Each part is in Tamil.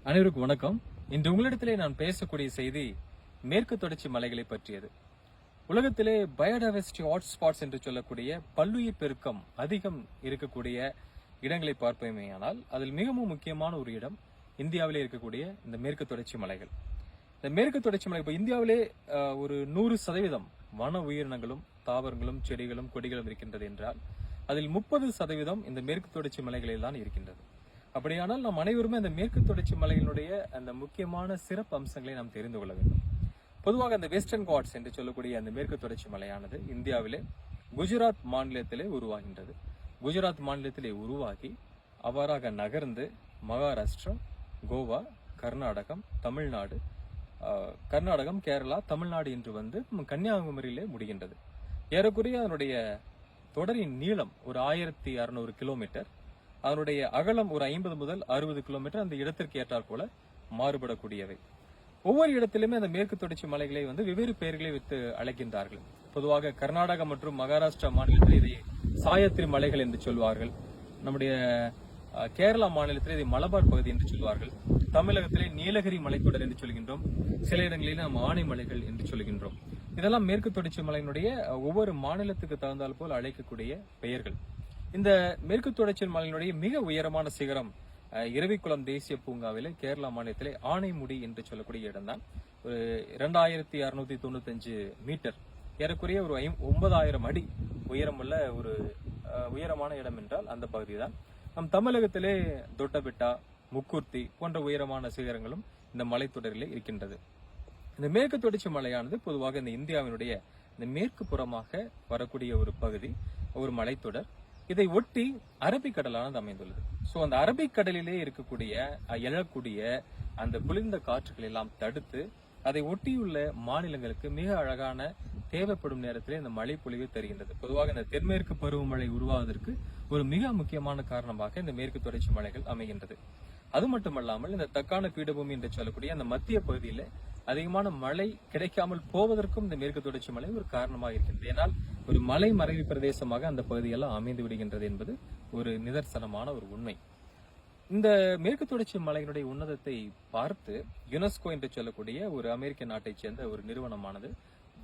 அனைவருக்கும் வணக்கம். இன்று உங்களிடத்திலே நான் பேசக்கூடிய செய்தி மேற்கு தொடர்ச்சி மலைகளை பற்றியது. உலகத்திலே பயோடைவர்சிட்டி ஹாட்ஸ்பாட்ஸ் என்று சொல்லக்கூடிய பல்லுயிர் பெருக்கம் அதிகம் இருக்கக்கூடிய இடங்களை பார்ப்போமேயானால் அதில் மிகவும் முக்கியமான ஒரு இடம் இந்தியாவிலே இருக்கக்கூடிய இந்த மேற்கு தொடர்ச்சி மலைகள். இந்த மேற்கு தொடர்ச்சி மலை இப்போ இந்தியாவிலே ஒரு 100% வன உயிரினங்களும் தாவரங்களும் செடிகளும் கொடிகளும் இருக்கின்றது என்றால் அதில் 30% இந்த மேற்கு தொடர்ச்சி மலைகளில் தான் இருக்கின்றது. அப்படியானால் நாம் அனைவருமே அந்த மேற்கு தொடர்ச்சி மலையினுடைய அந்த முக்கியமான சிறப்பு அம்சங்களை நாம் தெரிந்து கொள்ள வேண்டும். பொதுவாக அந்த வெஸ்டர்ன் காட்ஸ் என்று சொல்லக்கூடிய அந்த மேற்கு தொடர்ச்சி மலையானது இந்தியாவிலே குஜராத் மாநிலத்திலே உருவாகின்றது. குஜராத் மாநிலத்திலே உருவாகி அவ்வாறாக நகர்ந்து மகாராஷ்டிரா, கோவா, கர்நாடகம், தமிழ்நாடு, கேரளா, தமிழ்நாடு என்று வந்து கன்னியாகுமரியிலே முடிகின்றது. ஏறக்குறைய அதனுடைய தொடரின் நீளம் ஒரு 1600 கிலோமீட்டர், அதனுடைய அகலம் ஒரு 50 முதல் 60 கிலோமீட்டர், அந்த இடத்திற்கு ஏற்றாற் போல மாறுபடக்கூடியவை. ஒவ்வொரு இடத்திலுமே அந்த மேற்கு தொடர்ச்சி மலைகளை வந்து வெவ்வேறு பெயர்களை வைத்து அழைக்கின்றார்கள். பொதுவாக கர்நாடகா மற்றும் மகாராஷ்டிரா மாநிலத்தில் இதை சாயத்ரி மலைகள் என்று சொல்வார்கள். நம்முடைய கேரளா மாநிலத்தில் இதை மலபார் பகுதி என்று சொல்வார்கள். தமிழகத்திலே நீலகிரி மலைத்தொடர் என்று சொல்கின்றோம். சில இடங்களில் நாம் ஆனைமலைகள் என்று சொல்கின்றோம். இதெல்லாம் மேற்கு தொடர்ச்சி மலையினுடைய ஒவ்வொரு மாநிலத்துக்கு தகுந்தால் போல் அழைக்கக்கூடிய பெயர்கள். இந்த மேற்கு தொடர்ச்சி மலையினுடைய மிக உயரமான சிகரம் இரவிக்குளம் தேசிய பூங்காவிலே கேரளா மாநிலத்திலே ஆனைமுடி என்று சொல்லக்கூடிய இடம்தான். ஒரு 2695 மீட்டர், ஏறக்குறைய ஒரு 9000 அடி உயரமுள்ள ஒரு உயரமான இடம் என்றால் அந்த பகுதி தான். நம் தமிழகத்திலே தொட்டபெட்டா, முக்குர்த்தி போன்ற உயரமான சிகரங்களும் இந்த மலைத்தொடரிலே இருக்கின்றது. இந்த மேற்கு தொடர்ச்சி மலையானது பொதுவாக இந்த இந்தியாவினுடைய இந்த மேற்கு புறமாக வரக்கூடிய ஒரு பகுதி, ஒரு மலைத்தொடர். இதை ஒட்டி அரபிக்கடலானது அமைந்துள்ளது. சோ அந்த அரபிக்கடலிலே இருக்கக்கூடிய எழக்கூடிய அந்த குளிர்ந்த காற்றுகள் எல்லாம் தடுத்து அதை ஒட்டியுள்ள மாநிலங்களுக்கு மிக அழகான தேவைப்படும் நேரத்திலே இந்த மழை பொழிவு தருகின்றது. பொதுவாக இந்த தென்மேற்கு பருவமழை உருவாவதற்கு ஒரு மிக முக்கியமான காரணமாக இந்த மேற்கு தொடர்ச்சி மலைகள் அமைகின்றது. அது மட்டுமல்லாமல் இந்த தக்கான பீடபூமி என்று சொல்லக்கூடிய அந்த மத்திய பகுதியில அதிகமான மழை கிடைக்காமல் போவதற்கும் இந்த மேற்கு தொடர்ச்சி மலை ஒரு காரணமாக இருக்கின்றது. ஏனால் ஒரு மலை மறைவு பிரதேசமாக அந்த பகுதியெல்லாம் அமைந்து விடுகின்றது என்பது ஒரு நிதர்சனமான ஒரு உண்மை. இந்த மேற்கு தொடர்ச்சி மலையினுடைய உன்னதத்தை பார்த்து யுனெஸ்கோ என்று சொல்லக்கூடிய ஒரு அமெரிக்க நாட்டைச் சேர்ந்த ஒரு நிறுவனமானது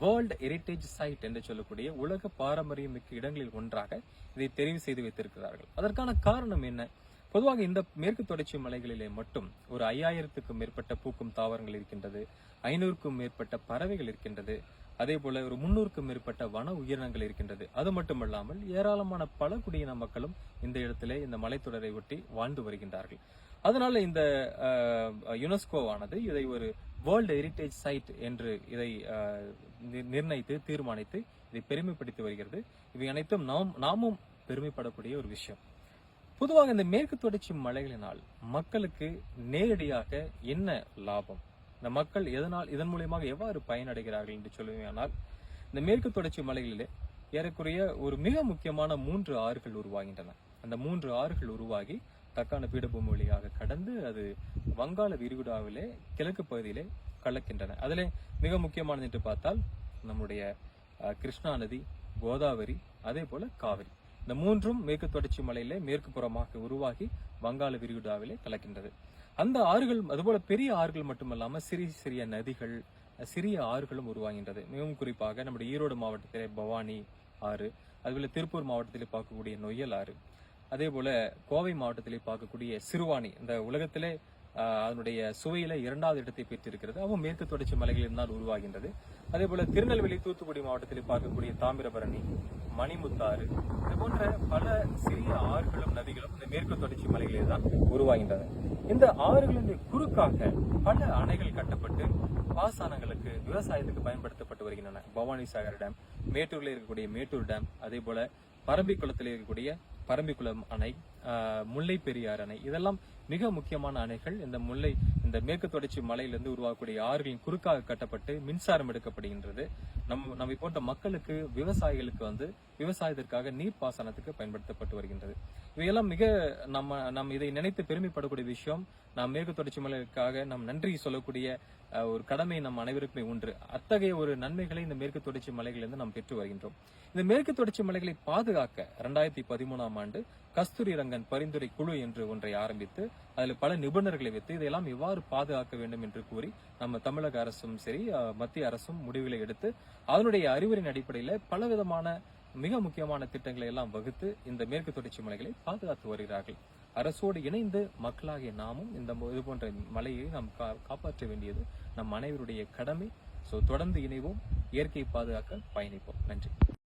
வேர்ல்ட் ஹெரிட்டேஜ் சைட் என்று சொல்லக்கூடிய உலக பாரம்பரியம் மிக்க இடங்களில் ஒன்றாக இதை தெரிவு செய்து வைத்திருக்கிறார்கள். அதற்கான காரணம் என்ன? பொதுவாக இந்த மேற்கு தொடர்ச்சி மலைகளிலே மட்டும் ஒரு 5000க்கும் மேற்பட்ட பூக்கும் தாவரங்கள் இருக்கின்றது, 500க்கும் மேற்பட்ட பறவைகள் இருக்கின்றது, அதே போல ஒரு 300க்கும் மேற்பட்ட வன உயிரினங்கள் இருக்கின்றது. அது மட்டுமல்லாமல் ஏராளமான பழங்குடியின மக்களும் இந்த இடத்திலே இந்த மலைத்தொடரை ஒட்டி வாழ்ந்து வருகின்றார்கள். அதனால இந்த யுனெஸ்கோவானது இதை ஒரு வேர்ல்ட் ஹெரிட்டேஜ் சைட் என்று இதை நிர்ணயித்து தீர்மானித்து இதை பெருமைப்படுத்தி வருகிறது. இவை அனைத்தும் நாமும் பெருமைப்படக்கூடிய ஒரு விஷயம். பொதுவாக இந்த மேற்கு தொடர்ச்சி மலைகளினால் மக்களுக்கு நேரடியாக என்ன லாபம், இந்த மக்கள் இதன் மூலியமாக எவ்வாறு பயனடைகிறார்கள் என்று சொல்லுவேனால், இந்த மேற்கு தொடர்ச்சி மலைகளிலே ஏறக்குறைய ஒரு மிக முக்கியமான 3 ஆறுகள் உருவாகின்றன. அந்த 3 ஆறுகள் உருவாகி தக்கான பீடபூமி வழியாக கடந்து அது வங்காள விரிகுடாவிலே கிழக்கு பகுதியிலே கலக்கின்றன. அதிலே மிக முக்கியமானது என்று பார்த்தால் நம்முடைய கிருஷ்ணா நதி, கோதாவரி, அதே போல காவிரி. இந்த 3ம் மேற்கு தொடர்ச்சி மலையிலே மேற்கு புறமாக உருவாகி வங்காள விரிகுடாவிலே கலக்கின்றது. அந்த ஆறுகள் அதுபோல பெரிய ஆறுகள் மட்டுமல்லாம சிறிய சிறிய நதிகள், சிறிய ஆறுகளும் உருவாகின்றது. மிகவும் குறிப்பாக நம்முடைய ஈரோடு மாவட்டத்திலே பவானி ஆறு, அதுபோல திருப்பூர் மாவட்டத்திலே பார்க்கக்கூடிய நொய்யல் ஆறு, அதே போல கோவை மாவட்டத்திலே பார்க்கக்கூடிய சிறுவாணி, இந்த உலகத்திலே அதனுடைய சுவையில 2வது இடத்தை பெற்றிருக்கிறது. அவன் மேற்கு தொடர்ச்சி மலைகளில் தான் உருவாகின்றது. அதே போல திருநெல்வேலி, தூத்துக்குடி மாவட்டத்தில் பார்க்கக்கூடிய தாமிரபரணி, மணிமுத்தாறு, இது போன்ற பல சிறிய ஆறுகளும் நதிகளும் இந்த மேற்கு தொடர்ச்சி மலைகளில் தான் உருவாகின்றன. இந்த ஆறுகளின் குறுக்காக பல அணைகள் கட்டப்பட்டு பாசனங்களுக்கு, விவசாயத்துக்கு பயன்படுத்தப்பட்டு வருகின்றன. பவானி சாகர் டேம், மேட்டூர்ல இருக்கக்கூடிய மேட்டூர் டேம், அதே போல பரம்பிக்குளத்தில் இருக்கக்கூடிய பரம்பிக்குளம் அணை, முல்லை பெரியார் அணை, இதெல்லாம் மிக முக்கியமான அணைகள். இந்த மேற்கு தொடர்ச்சி மலையிலிருந்து உருவாகக்கூடிய ஆறுகளின் குறுக்காக கட்டப்பட்டு மின்சாரம் எடுக்கப்படுகின்றது. நம்மை போன்ற மக்களுக்கு, விவசாயிகளுக்கு வந்து விவசாயத்திற்காக நீர்ப்பாசனத்துக்கு பயன்படுத்தப்பட்டு வருகின்றது. இவையெல்லாம் மிக நம்ம இதை நினைத்து பெருமைப்படக்கூடிய விஷயம். நாம் மேற்கு தொடர்ச்சி மலைக்காக நாம் நன்றி சொல்லக்கூடிய ஒரு கடமை நம் அனைவருக்குமே உண்டு. அத்தகைய ஒரு நன்மைகளை இந்த மேற்கு தொடர்ச்சி மலைகளிலிருந்து நாம் பெற்று வருகின்றோம். இந்த மேற்கு தொடர்ச்சி மலைகளை பாதுகாக்க 2013ஆம் ஆண்டு கஸ்தூரி ரங்கன் பரிந்துரை குழு என்று ஒன்றை ஆரம்பித்து அதில் பல நிபுணர்களை வைத்து இதையெல்லாம் எவ்வாறு பாதுகாக்க வேண்டும் என்று கூறி நம்ம தமிழக அரசும் சரி மத்திய அரசும் முடிவுகளை எடுத்து அதனுடைய அறிவுரையின் அடிப்படையில் பலவிதமான மிக முக்கியமான திட்டங்களை எல்லாம் வகுத்து இந்த மேற்கு தொடர்ச்சி மலைகளை பாதுகாத்து வருகிறார்கள். அரசோடு இணைந்து மக்களாகிய நாமும் இந்த இது போன்ற மலையை நாம் காப்பாற்ற வேண்டியது நம் அனைவருடைய கடமை. தொடர்ந்து இணைவோம், இயற்கையை பாதுகாக்க பயணிப்போம். நன்றி.